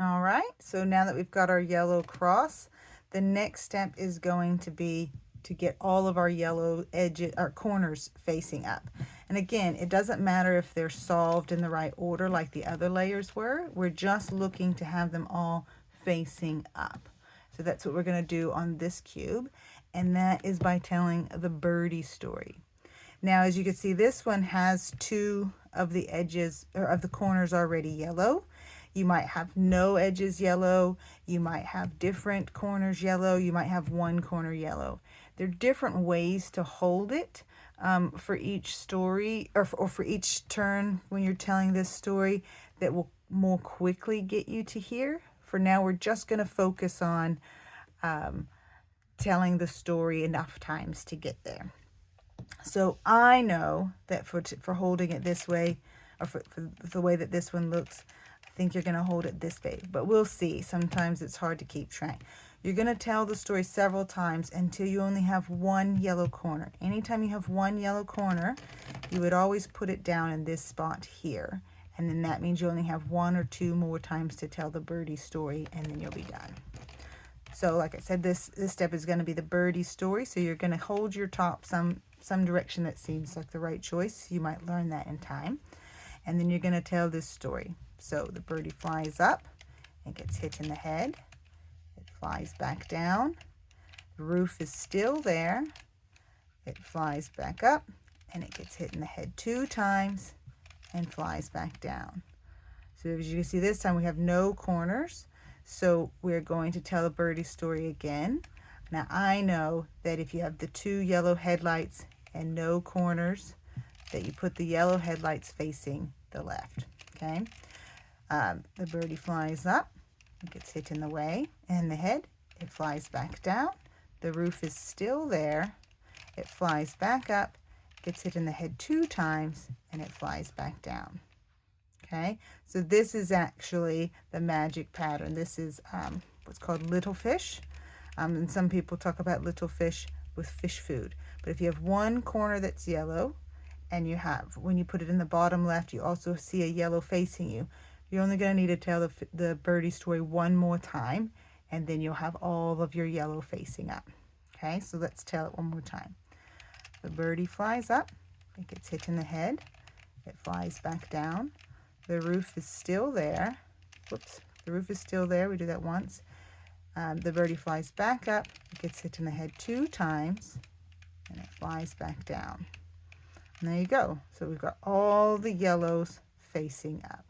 All right, so now that we've got our yellow cross, the next step is going to be to get all of our yellow edges, our corners facing up. And again, it doesn't matter if they're solved in the right order like the other layers were. We're just looking to have them all facing up. So that's what we're going to do on this cube, and that is by telling the birdie story. Now, as you can see, this one has two of the edges or of the corners already yellow. You might have no edges yellow. You might have different corners yellow. You might have one corner yellow. There are different ways to hold it for each story or for each turn when you're telling this story that will more quickly get you to here. For now, we're just going to focus on telling the story enough times to get there. So I know that for holding it this way, or for the way that this one looks, I think you're going to hold it this way. But we'll see. Sometimes it's hard to keep track. You're going to tell the story several times until you only have one yellow corner. Anytime you have one yellow corner, you would always put it down in this spot here. And then that means you only have one or two more times to tell the birdie story, and then you'll be done. So like I said, this step is going to be the birdie story. So you're going to hold your top some direction that seems like the right choice. You might learn that in time. And then you're going to tell this story. So the birdie flies up and gets hit in the head. It flies back down. The roof is still there. It flies back up and it gets hit in the head 2 times and flies back down. So as you can see, this time we have no corners. So we're going to tell a birdie story again. Now I know that if you have the 2 yellow headlights and no corners, that you put the yellow headlights facing the left, okay? The birdie flies up, it gets hit in the way and the head, it flies back down. The roof is still there, it flies back up, gets hit in the head 2 times, and it flies back down. Okay, so this is actually the magic pattern. This is what's called little fish. And some people talk about little fish with fish food. But if you have one corner that's yellow, and you have, when you put it in the bottom left, you also see a yellow facing you, you're only going to need to tell the birdie story one more time, and then you'll have all of your yellow facing up. Okay, so let's tell it one more time. The birdie flies up, it gets hit in the head, it flies back down. The roof is still there. Whoops, the roof is still there. We do that once. The birdie flies back up, it gets hit in the head 2 times, and it flies back down. And there you go. So we've got all the yellows facing up.